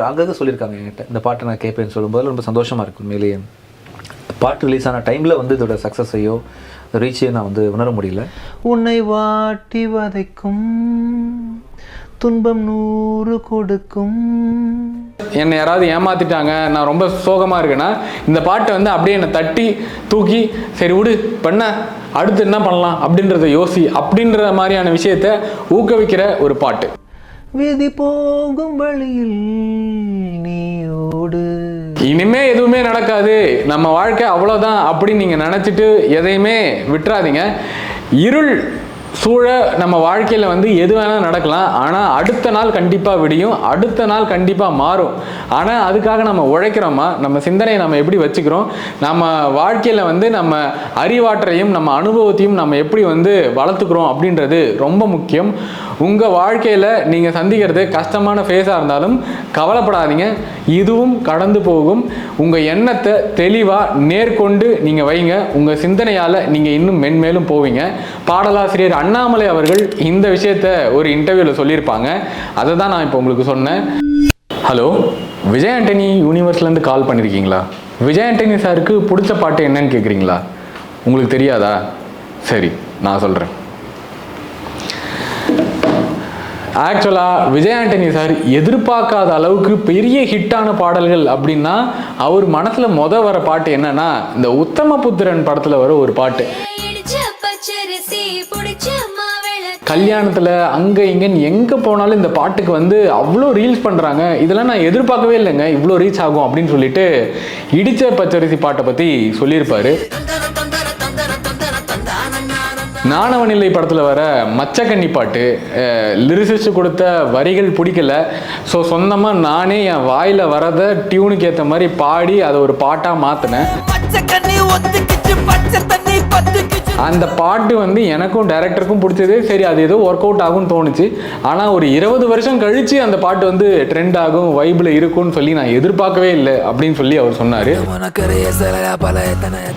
அங்கங்கே சொல்லியிருக்காங்க என்கிட்ட, இந்த பாட்டை நான் கேட்பேன்னு சொல்லும்போது ரொம்ப சந்தோஷமாக இருக்கும். உண்மையிலேயே பாட்டு ரிலீஸ் ஆன டைமில் வந்து இதோட சக்ஸஸையோ ரீச்சையோ நான் வந்து உணர முடியல. உன்னை வாட்டி வதைக்கும் துன்பம் 100 கொடுக்கும். என்னை யாராவது ஏமாத்திட்டாங்க, நான் ரொம்ப சோகமாக இருக்கேன்னா இந்த பாட்டை வந்து அப்படியே என்னை தட்டி தூக்கி சரி விடு பண்ண அடுத்து என்ன பண்ணலாம் அப்படின்றத யோசி அப்படின்ற மாதிரியான விஷயத்தை ஊக்குவிக்கிற ஒரு பாட்டு. விதி போகும் வழியில் நீயோடு, இனிமே எதுவுமே நடக்காது, நம்ம வாழ்க்கை அவ்வளோதான் அப்படின்னு நீங்கள் நினச்சிட்டு எதையுமே விட்டுறாதீங்க. இருள் சூழ நம்ம வாழ்க்கையில் வந்து எது வேணால் நடக்கலாம், ஆனால் அடுத்த நாள் கண்டிப்பாக விடியும், அடுத்த நாள் கண்டிப்பாக மாறும். ஆனால் அதுக்காக நம்ம உழைக்கிறோமா, நம்ம சிந்தனையை நம்ம எப்படி வச்சுக்கிறோம், நம்ம வாழ்க்கையில் வந்து நம்ம அறிவாற்றலையும் நம்ம அனுபவத்தையும் நம்ம எப்படி வந்து வளர்த்துக்கிறோம் அப்படின்றது ரொம்ப முக்கியம். உங்கள் வாழ்க்கையில் நீங்கள் சந்திக்கிறது கஷ்டமான ஃபேஸாக இருந்தாலும் கவலைப்படாதீங்க, இதுவும் கடந்து போகும். உங்கள் எண்ணத்தை தெளிவாக நேர்கொண்டு நீங்கள் வைங்க, உங்கள் சிந்தனையால் நீங்கள் இன்னும் மென்மேலும் போவீங்க. பாடலாசிரியர் அண்ணாமலை அவர்கள் இந்த விஷயத்த ஒரு இன்டர்வியூவில் சொல்லியிருப்பாங்க, அதை தான் நான் இப்போ உங்களுக்கு சொன்னேன். ஹலோ, விஜய் ஆண்டனி யூனிவர்ஸ்லேருந்து கால் பண்ணியிருக்கீங்களா? விஜய் ஆண்டனி சாருக்கு பிடிச்ச பாட்டு என்னன்னு கேட்குறீங்களா? உங்களுக்கு தெரியாதா? சரி, நான் சொல்கிறேன். ஆக்சுவலாக விஜய் ஆண்டனி சார் எதிர்பார்க்காத அளவுக்கு பெரிய ஹிட்டான பாடல்கள் அப்படின்னா அவர் மனசில் வர பாட்டு என்னன்னா இந்த உத்தமபுத்திரன் படத்தில் வர ஒரு பாட்டு. கல்யாணத்தில் அங்கே இங்கன்னு எங்கே போனாலும் இந்த பாட்டுக்கு வந்து அவ்வளோ ரீல்ஸ் பண்ணுறாங்க. இதெல்லாம் நான் எதிர்பார்க்கவே இல்லைங்க இவ்வளோ ரீச் ஆகும் அப்படின்னு சொல்லிட்டு இடிச்ச பச்சரிசி பாட்டை பற்றி சொல்லியிருப்பாரு. நாணவனில்லை படத்தில் வர மச்சக்கண்ணி பாட்டு லிரிசிஸ்ட் கொடுத்த வரிகள் பிடிக்கல, ஸோ சொந்தமாக நானே என் வாயில் வரதை டியூனுக்கு ஏற்ற மாதிரி பாடி அதை ஒரு பாட்டாக மாற்றினேன். அந்த பாட்டு வந்து எனக்கும் டைரக்டருக்கும் பிடிச்சது. சரி, அது ஏதோ ஒர்க் அவுட் ஆகும்னு தோணுச்சு. ஆனால் ஒரு 20 வருஷம் கழித்து அந்த பாட்டு வந்து ட்ரெண்ட் ஆகும், வைபிள் இருக்கும்னு சொல்லி நான் எதிர்பார்க்கவே இல்லை அப்படின்னு சொல்லி அவர் சொன்னார்.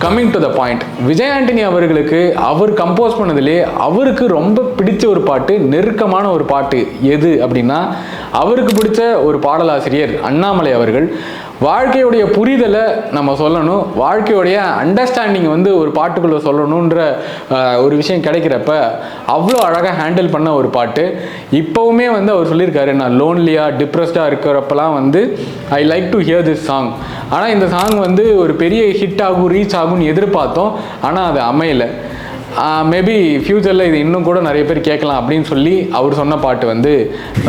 Coming to the point, Vijay Antony அவர்களுக்கு அவர் கம்போஸ் பண்ணதுலே அவருக்கு ரொம்ப பிடிச்ச ஒரு பாட்டு, நெருக்கமான ஒரு பாட்டு எது அப்படின்னா அவருக்கு பிடிச்ச ஒரு பாடலாசிரியர் அண்ணாமலை அவர்கள். வாழ்க்கையுடைய புரிதலை நம்ம சொல்லணும், வாழ்க்கையுடைய அண்டர்ஸ்டாண்டிங் வந்து ஒரு பாட்டுக்குள்ளே சொல்லணுன்ற ஒரு விஷயம் கிடைக்கிறப்ப அவ்வளோ அழகாக ஹேண்டில் பண்ண ஒரு பாட்டு. இப்போவுமே வந்து அவர் சொல்லியிருக்காரு, நான் லோன்லியாக டிப்ரெஸ்டாக இருக்கிறப்பெல்லாம் வந்து I like to hear this song. ஆனால் இந்த சாங் வந்து ஒரு பெரிய ஹிட் ஆகும், ரீச் ஆகும்னு எதிர்பார்த்தோம், ஆனால் அது அமையலை. மேபி ஃபியூச்சரில் இது இன்னும் கூட நிறைய பேர் கேட்கலாம் அப்படின்னு சொல்லி அவர் சொன்ன பாட்டு வந்து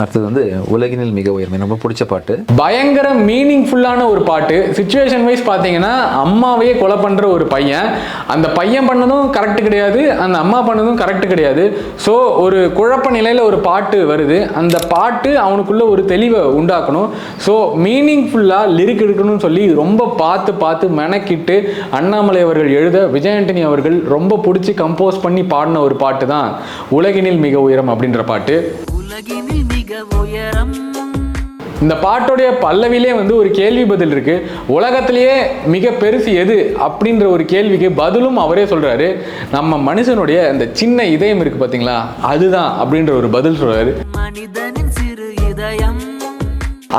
அடுத்தது வந்து உலகினில் மிக உயர்மை, ரொம்ப பிடிச்ச பாட்டு. பயங்கர மீனிங்ஃபுல்லான ஒரு பாட்டு. சிச்சுவேஷன் வைஸ் பார்த்தீங்கன்னா அம்மாவையே கொலை பண்ணுற ஒரு பையன், அந்த பையன் பண்ணதும் கரெக்டு கிடையாது, அந்த அம்மா பண்ணதும் கரெக்டு கிடையாது. ஸோ ஒரு குழப்ப நிலையில் ஒரு பாட்டு வருது, அந்த பாட்டு அவனுக்குள்ள ஒரு தெளிவை உண்டாக்கணும். ஸோ மீனிங்ஃபுல்லாக லிரிக் எடுக்கணும்னு சொல்லி ரொம்ப பார்த்து மெனக்கிட்டு அண்ணாமலை அவர்கள் எழுத விஜய் ஆண்டனி அவர்கள் ரொம்ப பிடிச்சி கம்போஸ் பண்ணி பாடின ஒரு பாட்டு தான் உலகினில் மிக உயரம் அப்படின்ற பாட்டு. இந்த பாட்டோடைய பல்லவிலே வந்து ஒரு கேள்வி பதில் இருக்கு. உலகத்திலேயே மிக பெருசு எது அப்படின்ற ஒரு கேள்விக்கு பதிலும் அவரே சொல்றாரு. நம்ம மனுஷனுடைய அந்த சின்ன இதயம் இருக்கு பாத்தீங்களா, அதுதான் அப்படின்ற ஒரு பதில் சொல்றாரு.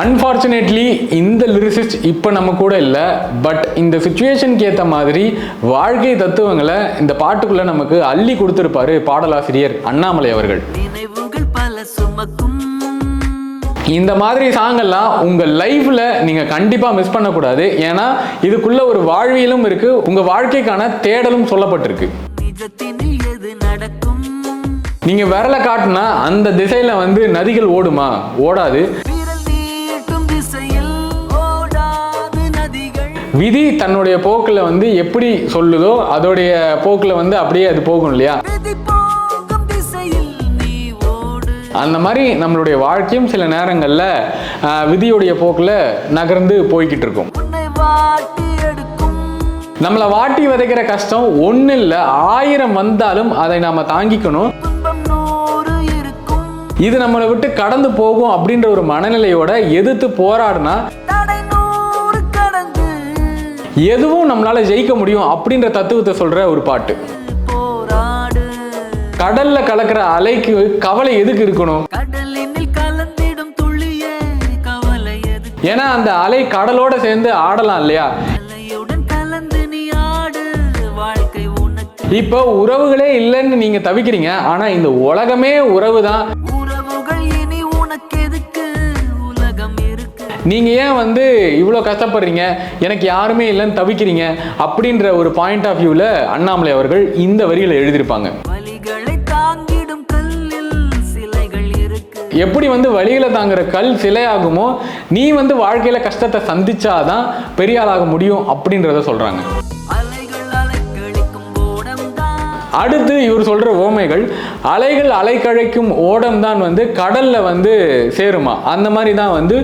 அன்ஃபார்ச்சுனேட்லி இந்த லிரிசிஸ்ட் இப்போ நம்ம கூட இல்லை, பட் இந்த சுச்சுவேஷனுக்கு ஏற்ற மாதிரி வாழ்க்கை தத்துவங்களை இந்த பாட்டுக்குள்ளே நமக்கு அள்ளி கொடுத்துருப்பாரு பாடலாசிரியர் அண்ணாமலை அவர்கள். இந்த மாதிரி சாங்கெல்லாம் உங்கள் லைஃப்பில் நீங்கள் கண்டிப்பாக மிஸ் பண்ணக்கூடாது. ஏன்னா இதுக்குள்ள ஒரு வாழ்வியலும் இருக்குது, உங்கள் வாழ்க்கைக்கான தேடலும் சொல்லப்பட்டிருக்கு. நீங்கள் விரலை காட்டினா அந்த திசையில் வந்து நதிகள் ஓடுமா? ஓடாது. விதி தன்னுடைய போக்கில் வந்து எப்படி சொல்லுதோ அதோடைய போக்கில் வந்து அப்படியே அது போகும் இல்லையா? அந்த மாதிரி நம்மளுடைய வாழ்க்கையும் சில நேரங்களில் விதியுடைய போக்கில் நகர்ந்து போய்கிட்டு இருக்கும். நம்மளை வாட்டி விதைக்கிற கஷ்டம் ஒன்றும் இல்லை, 1000 வந்தாலும் அதை நாம் தாங்கிக்கணும். இது நம்மளை விட்டு கடந்து போகும் அப்படின்ற ஒரு மனநிலையோட எதிர்த்து போராடினா எதுவும் நம்மளால ஜெயிக்க முடியும் அப்படின்ற தத்துவத்தை சொல்ற ஒரு பாட்டு. கடல்ல கலக்கிற அலைக்கு கவலை எதுக்கு இருக்கணும்? ஏன்னா அந்த அலை கடலோட சேர்ந்து ஆடலாம் இல்லையா. இப்போ உறவுகளே இல்லைன்னு நீங்க தவிக்கிறீங்க, ஆனா இந்த உலகமே உறவு தான். நீங்க ஏன் வந்து இவ்வளோ கஷ்டப்படுறீங்க, எனக்கு யாருமே இல்லைன்னு தவிக்கிறீங்க அப்படின்ற ஒரு பாயிண்ட் ஆஃப் வியூல அண்ணாமலை அவர்கள் இந்த வரிகளை எழுதியிருப்பாங்க. எப்படி வந்து வழிகளை தாங்குற கல் சிலையாகுமோ, நீ வந்து வாழ்க்கையில கஷ்டத்தை சந்திச்சாதான் பெரிய ஆளாக முடியும் அப்படின்றத சொல்றாங்க. அடுத்து இவர் சொல்ற ஓமைகள், அலைகள் அலைக்கழைக்கும் ஓடம் தான் வந்து கடல்ல வந்து சேருமா, அந்த மாதிரி தான் வந்து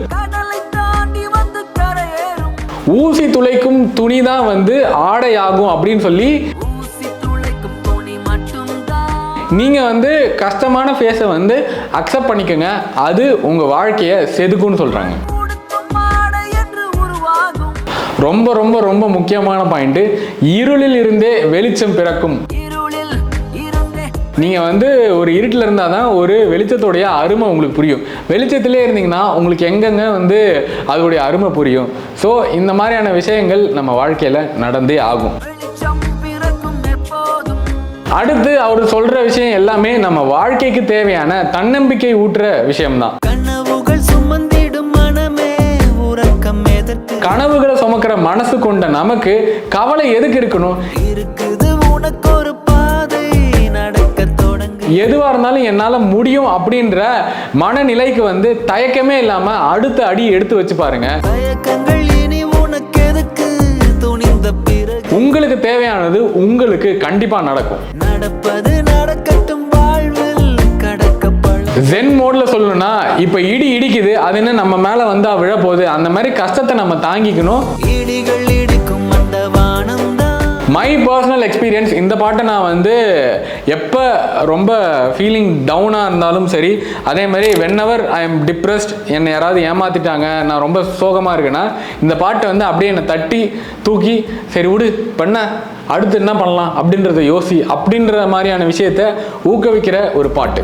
ஊசி துளைக்கும் துணி தான் வந்து ஆடையாகும் அப்படின்னு சொல்லி நீங்க வந்து கஷ்டமான ஃபேஸை வந்து அக்செப்ட் பண்ணிக்கோங்க, அது உங்க வாழ்க்கையை செதுக்குன்னு சொல்றாங்க. ரொம்ப ரொம்ப ரொம்ப முக்கியமான பாயிண்ட், இருளில் இருந்தே வெளிச்சம் பிறக்கும். நீங்கள் வந்து ஒரு இருட்டில் இருந்தால் தான் ஒரு வெளிச்சத்தோடைய அருமை உங்களுக்கு புரியும். வெளிச்சத்திலே இருந்தீங்கன்னா உங்களுக்கு எங்கெங்க வந்து அதோடைய அருமை புரியும். ஸோ இந்த மாதிரியான விஷயங்கள் நம்ம வாழ்க்கையில் நடந்தே ஆகும். அடுத்து அவர் சொல்ற விஷயம் எல்லாமே நம்ம வாழ்க்கைக்கு தேவையான தன்னம்பிக்கை ஊட்டுற விஷயம்தான். கனவுகளை சுமக்கிற மனசு கொண்ட நமக்கு கவலை எதுக்கு இருக்கணும்? எதுவா இருந்தாலும் என்னால முடியும் அப்படின்ற மனநிலைக்கு வந்து தயக்கமே இல்லாம அடுத்த அடி எடுத்து வச்சு பாருங்க. உங்களுக்கு தேவையானது உங்களுக்கு கண்டிப்பா நடக்கும். ஜென் மோட்ல சொல்லணும்னா, இப்ப இடி இடிக்குது, அது என்ன நம்ம மேல வந்தா விழப்போகுது, அந்த மாதிரி கஷ்டத்தை நம்ம தாங்கிக்கணும். மை பர்சனல் எக்ஸ்பீரியன்ஸ், இந்த பாட்டை நான் வந்து எப்போ ரொம்ப ஃபீலிங் டவுனாக இருந்தாலும் சரி, அதே மாதிரி வென்எவர் ஐ எம் டிப்ரெஸ்ட், என்னை யாராவது ஏமாற்றிட்டாங்க, நான் ரொம்ப சோகமாக இருக்கேன்னா இந்த பாட்டை வந்து அப்படியே என்னை தட்டி தூக்கி சரி விடு பண்ண அடுத்து என்ன பண்ணலாம் அப்படின்றத யோசி அப்படின்ற மாதிரியான விஷயத்தை ஊக்குவிக்கிற ஒரு பாட்டு.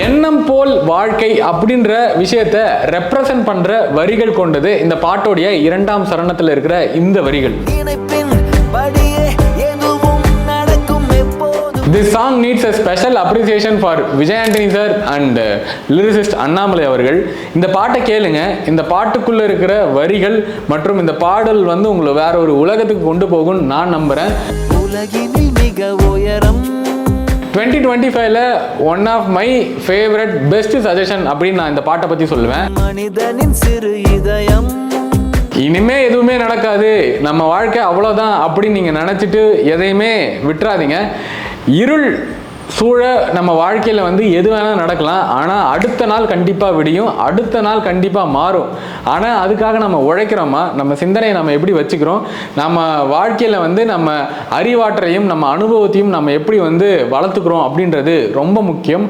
எண்ணம் போல் வாழ்க்கை அப்படின்ற விஷயத்தை ரெப்ரசன்ட் பண்ற வரிகள் கொண்டது இந்த பாட்டோடைய 2ஆம் சரணத்தில் இருக்கிற இந்த வரிகள். This song needs a special appreciation for Vijay Antony sir and lyricist Annamalai அவர்கள். இந்த பாட்டை கேளுங்க. இந்த பாட்டுக்குள்ள இருக்கிற வரிகள் மற்றும் இந்த பாடல் வந்து உங்களை வேற ஒரு உலகத்துக்கு கொண்டு போகும் நான் நம்புறேன். உலகினில் மிக உயரம் 2025ல one of my favourite best suggestion அப்படின்னு நான் இந்த பாட்டை பத்தி சொல்லுவேன். மனிதனின் சிறு இதயம், இனிமே எதுவுமே நடக்காது, நம்ம வாழ்க்கை அவ்வளோதான் அப்படின்னு நீங்க நினைச்சிட்டு எதையுமே விட்டுறாதீங்க. இருள் சூழ நம்ம வாழ்க்கையில் வந்து எது வேணால் நடக்கலாம், ஆனால் அடுத்த நாள் கண்டிப்பாக விடியும், அடுத்த நாள் கண்டிப்பாக மாறும். ஆனால் அதுக்காக நம்ம உழைக்கிறோமா, நம்ம சிந்தனையை நம்ம எப்படி வச்சுக்கிறோம், நம்ம வாழ்க்கையில் வந்து நம்ம அறிவாற்றலையும் நம்ம அனுபவத்தையும் நம்ம எப்படி வந்து வளர்த்துக்கிறோம் அப்படின்றது ரொம்ப முக்கியம்.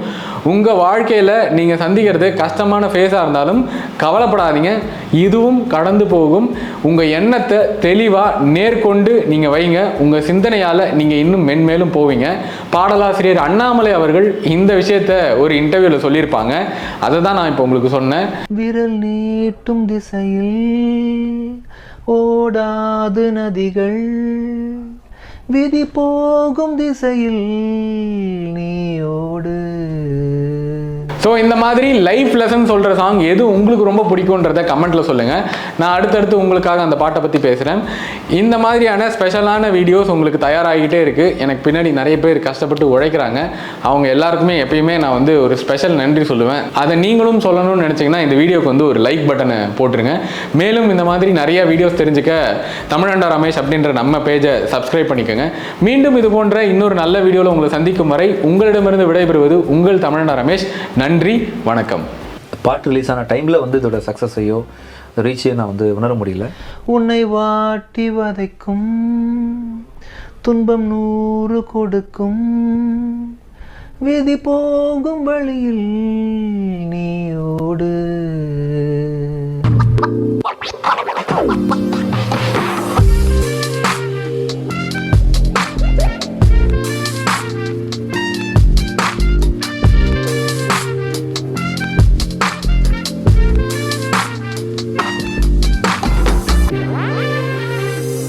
உங்கள் வாழ்க்கையில் நீங்கள் சந்திக்கிறது கஷ்டமான ஃபேஸாக இருந்தாலும் கவலைப்படாதீங்க, இதுவும் கடந்து போகும். உங்கள் எண்ணத்தை தெளிவாக நேர்கொண்டு நீங்கள் வைங்க, உங்கள் சிந்தனையால் நீங்கள் இன்னும் மென்மேலும் போவீங்க. பாடலாசிரியர் அண்ணாமலை அவர்கள் இந்த விஷயத்த ஒரு இன்டர்வியூவில் சொல்லியிருப்பாங்க, அதை தான் நான் இப்போ உங்களுக்கு சொன்னேன். விரல் நீட்டும் திசையில் ஓடாது நதிகள், விதி போகும் திசையில் நீயோடு. ஸோ இந்த மாதிரி லைஃப் லெசன் சொல்கிற சாங் எது உங்களுக்கு ரொம்ப பிடிக்குன்றத கமெண்ட்டில் சொல்லுங்கள். நான் அடுத்தடுத்து உங்களுக்காக அந்த பாட்டை பற்றி பேசுகிறேன். இந்த மாதிரியான ஸ்பெஷலான வீடியோஸ் உங்களுக்கு தயாராகிட்டே இருக்குது. எனக்கு பின்னாடி நிறைய பேர் கஷ்டப்பட்டு உழைக்கிறாங்க. அவங்க எல்லாருக்குமே எப்பயுமே நான் வந்து ஒரு ஸ்பெஷல் நன்றி சொல்லுவேன். அதை நீங்களும் சொல்லணும்னு நினச்சிங்கன்னா இந்த வீடியோக்கு வந்து ஒரு லைக் பட்டனை போட்டுருங்க. மேலும் இந்த மாதிரி நிறைய வீடியோஸ் தெரிஞ்சுக்க தமிழண்டா ரமேஷ் அப்படின்ற நம்ம பேஜை சப்ஸ்கிரைப் பண்ணிக்கோங்க. மீண்டும் இது போன்ற இன்னொரு நல்ல வீடியோவில் உங்களை சந்திக்கும் வரை உங்களிடமிருந்து விடைபெறுவது உங்கள் தமிழண்டா ரமேஷ். நன்றி, வணக்கம். பாட்டு ரிலீஸ் ஆன டைமில் வந்து இதோட சக்ஸஸையோ ரீச்சையோ நான் வந்து உணர முடியல. உன்னை வாட்டி வதைக்கும் துன்பம் 100 கொடுக்கும், விதி போகும் வழியில் நீயோடு.